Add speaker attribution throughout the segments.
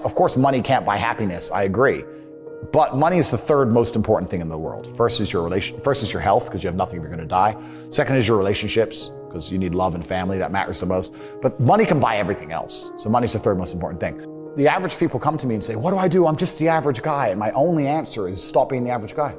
Speaker 1: Of course, money can't buy happiness, I agree. But money is the third most important thing in the world. First is your health, because you have nothing if you're going to die. Second is your relationships, because you need love and family, that matters the most. But money can buy everything else. So money's the third most important thing. The average people come to me and say, what do I do? I'm just the average guy. And my only answer is stop being the average guy.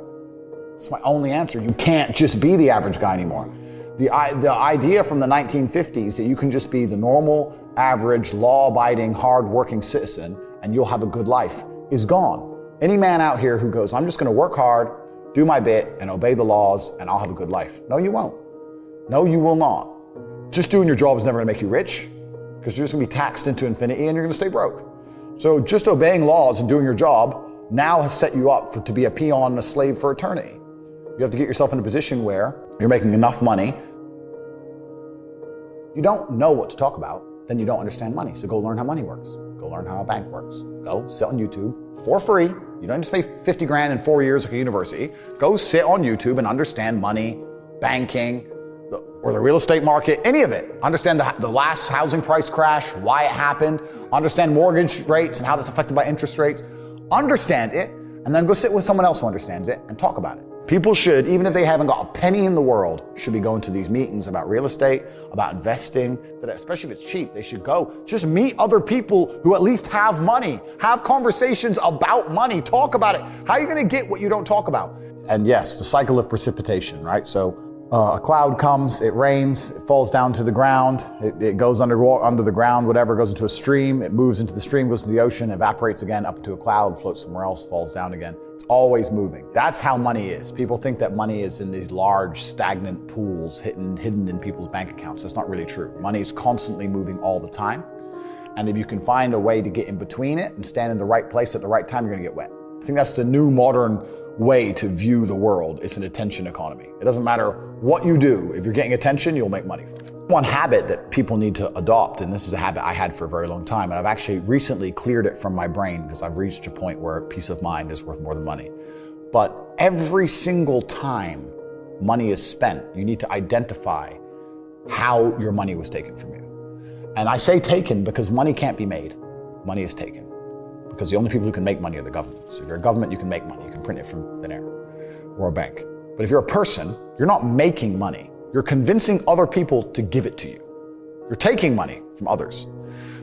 Speaker 1: It's my only answer. You can't just be the average guy anymore. The idea from the 1950s that you can just be the normal, average, law-abiding, hard-working citizen and you'll have a good life is gone. Any man out here who goes, I'm just going to work hard, do my bit, and obey the laws, and I'll have a good life. No, you won't. No, you will not. Just doing your job is never going to make you rich, because you're just going to be taxed into infinity and you're going to stay broke. So just obeying laws and doing your job now has set you up to be a peon and a slave for eternity. You have to get yourself in a position where you're making enough money. You don't know what to talk about, then you don't understand money. So go learn how money works. Go learn how a bank works. Go sit on YouTube for free. You don't need to pay 50 grand in 4 years like a university. Go sit on YouTube and understand money, banking, or the real estate market, any of it. Understand the last housing price crash, why it happened. Understand mortgage rates and how that's affected by interest rates. Understand it, and then go sit with someone else who understands it and talk about it. People should, even if they haven't got a penny in the world, should be going to these meetings about real estate, about investing, that especially if it's cheap, they should go. Just meet other people who at least have money. Have conversations about money. Talk about it. How are you going to get what you don't talk about? And yes, the cycle of precipitation, right? So a cloud comes, it rains, it falls down to the ground, it goes under the ground, whatever, goes into a stream, it moves into the stream, goes to the ocean, evaporates again, up into a cloud, floats somewhere else, falls down again. It's always moving. That's how money is. People think that money is in these large, stagnant pools hidden in people's bank accounts. That's not really true. Money is constantly moving all the time. And if you can find a way to get in between it and stand in the right place at the right time, you're gonna get wet. I think that's the new modern way to view the world. It's an attention economy. It doesn't matter what you do. If you're getting attention, you'll make money from it. One habit that people need to adopt, and this is a habit I had for a very long time, and I've actually recently cleared it from my brain because I've reached a point where peace of mind is worth more than money. But every single time money is spent, you need to identify how your money was taken from you. And I say taken because money can't be made. Money is taken. Because the only people who can make money are the governments. If you're a government, you can make money. You can print it from thin air, or a bank. But if you're a person, you're not making money. You're convincing other people to give it to you. You're taking money from others.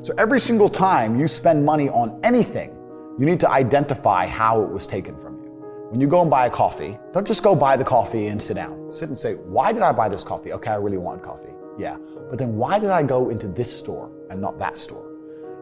Speaker 1: So every single time you spend money on anything, you need to identify how it was taken from you. When you go and buy a coffee, don't just go buy the coffee and sit down. Sit and say, why did I buy this coffee? Okay, I really wanted coffee. Yeah. But then why did I go into this store and not that store?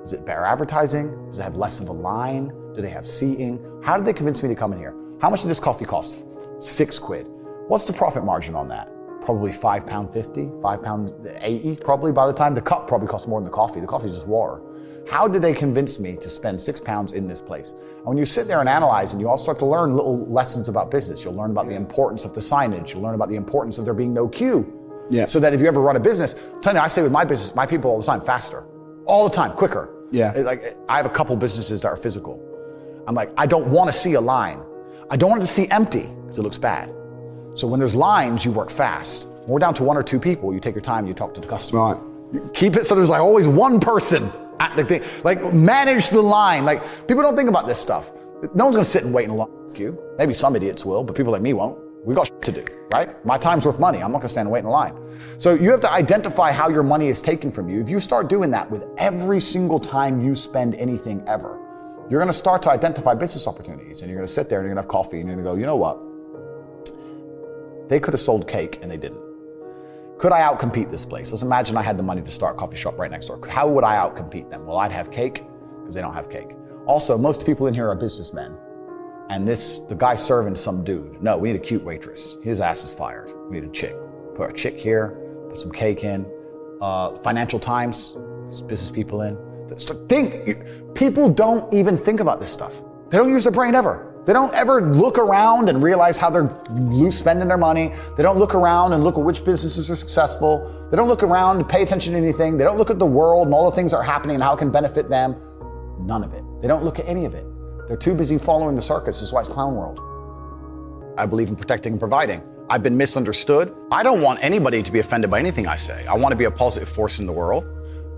Speaker 1: Is it better advertising? Does it have less of a line? Do they have seating? How did they convince me to come in here? How much did this coffee cost? 6 quid. What's the profit margin on that? Probably £5.50, £5.80 probably by the time. The cup probably costs more than the coffee. The coffee is just water. How did they convince me to spend £6 in this place? And when you sit there and analyze, and you all start to learn little lessons about business, you'll learn about the importance of the signage. You'll learn about the importance of there being no queue. Yeah. So that if you ever run a business, I'm telling you, I say with my business, my people all the time, faster. All the time, quicker. Yeah. Like I have a couple businesses that are physical. I'm like, I don't want to see a line. I don't want it to see empty because it looks bad. So when there's lines, you work fast. When we're down to 1 or 2 people, you take your time, you talk to the customer. Right. You keep it so there's like always one person at the thing. Like manage the line. Like people don't think about this stuff. No one's gonna sit and wait in a long queue. Maybe some idiots will, but people like me won't. We got shit to do, right? My time's worth money. I'm not gonna stand and wait in a line. So you have to identify how your money is taken from you. If you start doing that with every single time you spend anything ever, you're gonna start to identify business opportunities, and you're gonna sit there and you're gonna have coffee and you're gonna go, you know what? They could have sold cake and they didn't. Could I outcompete this place? Let's imagine I had the money to start a coffee shop right next door. How would I outcompete them? Well, I'd have cake because they don't have cake. Also, most people in here are businessmen. And the guy serving some dude. No, we need a cute waitress. His ass is fired. We need a chick. Put a chick here, put some cake in. Financial Times, business people in. People don't even think about this stuff. They don't use their brain ever. They don't ever look around and realize how they're spending their money. They don't look around and look at which businesses are successful. They don't look around and pay attention to anything. They don't look at the world and all the things that are happening and how it can benefit them. None of it. They don't look at any of it. They're too busy following the circus. That's why it's clown world. I believe in protecting and providing. I've been misunderstood. I don't want anybody to be offended by anything I say. I want to be a positive force in the world.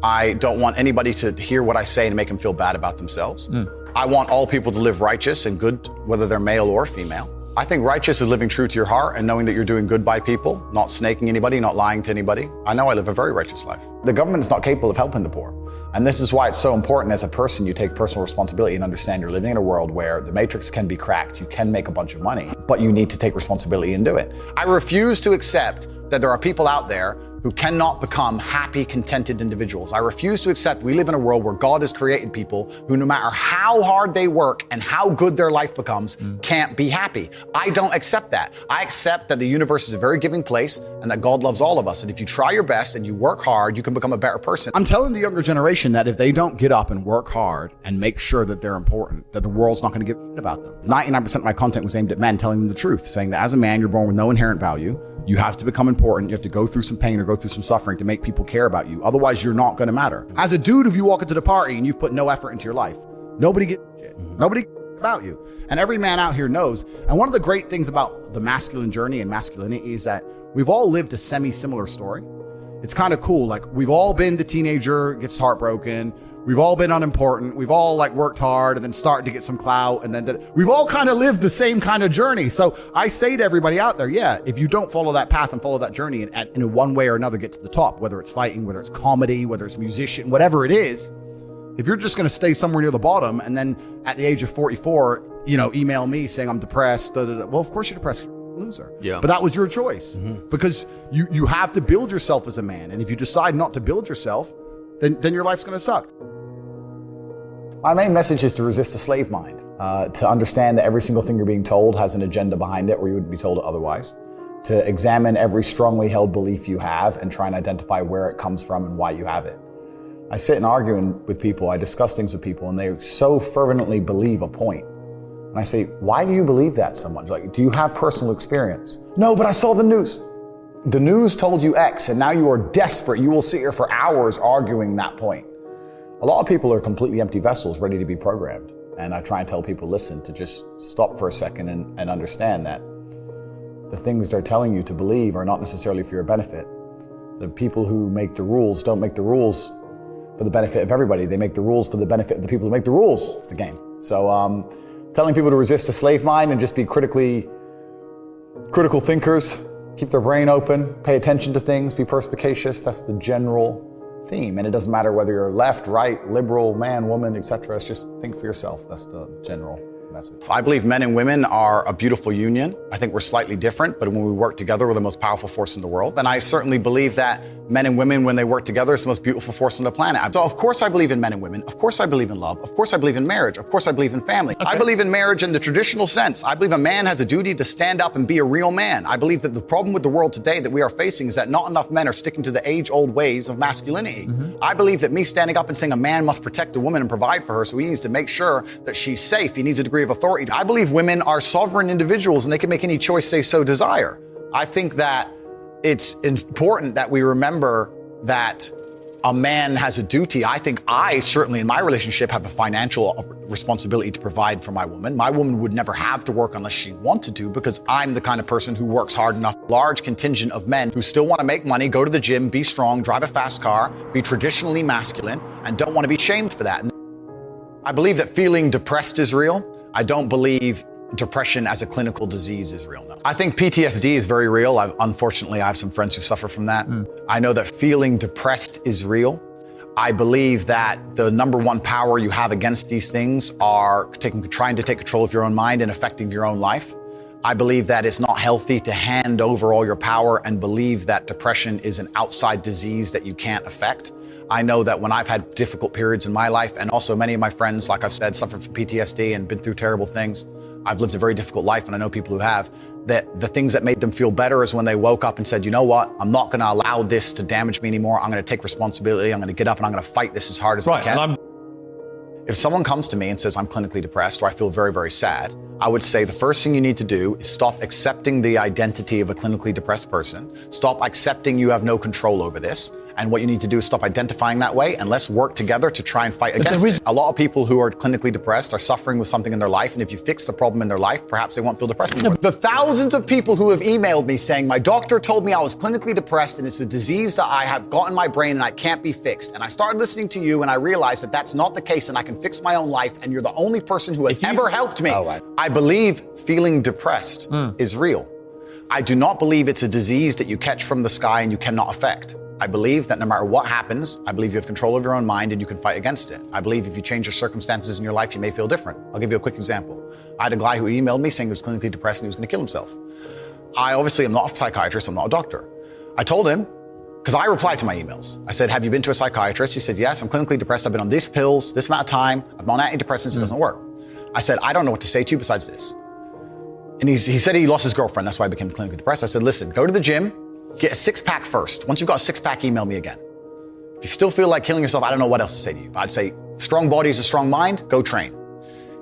Speaker 1: I don't want anybody to hear what I say and make them feel bad about themselves. I want all people to live righteous and good, whether they're male or female. I think righteous is living true to your heart and knowing that you're doing good by people, not snaking anybody, not lying to anybody. I know I live a very righteous life. The government is not capable of helping the poor. And this is why it's so important as a person you take personal responsibility and understand you're living in a world where the matrix can be cracked, you can make a bunch of money, but you need to take responsibility and do it. I refuse to accept that there are people out there who cannot become happy, contented individuals. I refuse to accept we live in a world where God has created people who, no matter how hard they work and how good their life becomes, can't be happy. I don't accept that. I accept that the universe is a very giving place and that God loves all of us. And if you try your best and you work hard, you can become a better person. I'm telling the younger generation that if they don't get up and work hard and make sure that they're important, that the world's not going to give a shit about them. 99% of my content was aimed at men, telling them the truth, saying that as a man, you're born with no inherent value. You have to become important. You have to go through some pain or go through some suffering to make people care about you. Otherwise, you're not going to matter. As a dude, if you walk into the party and you've put no effort into your life, nobody gives a shit. Nobody cares about you. And every man out here knows. And one of the great things about the masculine journey and masculinity is that we've all lived a semi-similar story. It's kind of cool. Like, we've all been the teenager, gets heartbroken. We've all been unimportant. We've all worked hard and then started to get some clout. And then we've all kind of lived the same kind of journey. So I say to everybody out there, yeah, if you don't follow that path and follow that journey and in one way or another get to the top, whether it's fighting, whether it's comedy, whether it's musician, whatever it is, if you're just going to stay somewhere near the bottom and then at the age of 44, email me saying I'm depressed, well, of course you're depressed. You're a loser. Yeah. But that was your choice because you have to build yourself as a man. And if you decide not to build yourself, then your life's going to suck. My main message is to resist the slave mind, to understand that every single thing you're being told has an agenda behind it or you wouldn't be told it otherwise, to examine every strongly held belief you have and try and identify where it comes from and why you have it. I sit and argue with people, I discuss things with people, and they so fervently believe a point. And I say, why do you believe that so much? Like, do you have personal experience? No, but I saw the news. The news told you X, and now you are desperate. You will sit here for hours arguing that point. A lot of people are completely empty vessels ready to be programmed. And I try and tell people, listen, to just stop for a second and understand that the things they're telling you to believe are not necessarily for your benefit. The people who make the rules don't make the rules for the benefit of everybody. They make the rules for the benefit of the people who make the rules of the game. So telling people to resist a slave mind and just be critical thinkers, keep their brain open, pay attention to things, be perspicacious, that's the general theme. And it doesn't matter whether you're left, right, liberal, man, woman, etc. It's just think for yourself. That's the general message. I believe men and women are a beautiful union. I think we're slightly different, but when we work together, we're the most powerful force in the world. And I certainly believe that men and women, when they work together, is the most beautiful force on the planet. So of course I believe in men and women. Of course I believe in love. Of course I believe in marriage. Of course I believe in family. Okay. I believe in marriage in the traditional sense. I believe a man has a duty to stand up and be a real man. I believe that the problem with the world today that we are facing is that not enough men are sticking to the age-old ways of masculinity. I believe that me standing up and saying a man must protect a woman and provide for her, so he needs to make sure that she's safe. He needs a degree of authority. I believe women are sovereign individuals and they can make any choice they so desire. I think that it's important that we remember that a man has a duty. I think I certainly in my relationship have a financial responsibility to provide for my woman. My woman would never have to work unless she wanted to because I'm the kind of person who works hard enough. Large contingent of men who still want to make money, go to the gym, be strong, drive a fast car, be traditionally masculine, and don't want to be shamed for that. And I believe that feeling depressed is real. I don't believe depression as a clinical disease is real. No. I think PTSD is very real. Unfortunately, I have some friends who suffer from that. I know that feeling depressed is real. I believe that the number one power you have against these things are trying to take control of your own mind and affecting your own life. I believe that it's not healthy to hand over all your power and believe that depression is an outside disease that you can't affect. I know that when I've had difficult periods in my life, and also many of my friends, like I've said, suffer from PTSD and been through terrible things. I've lived a very difficult life, and I know people who have, that the things that made them feel better is when they woke up and said, you know what, I'm not going to allow this to damage me anymore. I'm going to take responsibility. I'm going to get up and I'm going to fight this as hard as I can. If someone comes to me and says, I'm clinically depressed or I feel very, very sad, I would say the first thing you need to do is stop accepting the identity of a clinically depressed person. Stop accepting you have no control over this And what you need to do is stop identifying that way, and let's work together to try and fight against it. A lot of people who are clinically depressed are suffering with something in their life, and if you fix the problem in their life, perhaps they won't feel depressed anymore. The thousands of people who have emailed me saying, my doctor told me I was clinically depressed and it's a disease that I have got in my brain and I can't be fixed. And I started listening to you and I realized that that's not the case and I can fix my own life, and you're the only person who has ever helped me. I believe feeling depressed is real. I do not believe it's a disease that you catch from the sky and you cannot affect. I believe that no matter what happens, I believe you have control of your own mind and you can fight against it. I believe if you change your circumstances in your life, you may feel different. I'll give you a quick example. I had a guy who emailed me saying he was clinically depressed and he was going to kill himself. I obviously am not a psychiatrist, I'm not a doctor. I told him, because I replied to my emails. I said, have you been to a psychiatrist? He said, yes, I'm clinically depressed. I've been on these pills, this amount of time. I'm on antidepressants, it doesn't work. I said, I don't know what to say to you besides this. And he said he lost his girlfriend, that's why I became clinically depressed. I said, listen, go to the gym, get a six-pack first. Once you've got a six-pack, email me again. If you still feel like killing yourself, I don't know what else to say to you. But I'd say, strong body is a strong mind, go train.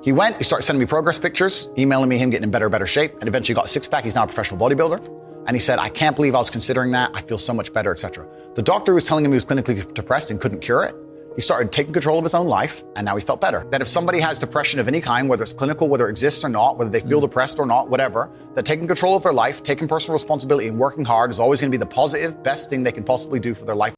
Speaker 1: He went, he started sending me progress pictures, emailing me him getting in better shape, and eventually got a six-pack. He's now a professional bodybuilder. And he said, I can't believe I was considering that. I feel so much better, etc. The doctor was telling him he was clinically depressed and couldn't cure it. He started taking control of his own life, and now he felt better. That if somebody has depression of any kind, whether it's clinical, whether it exists or not, whether they feel depressed or not, whatever, that taking control of their life, taking personal responsibility and working hard is always going to be the positive, best thing they can possibly do for their life.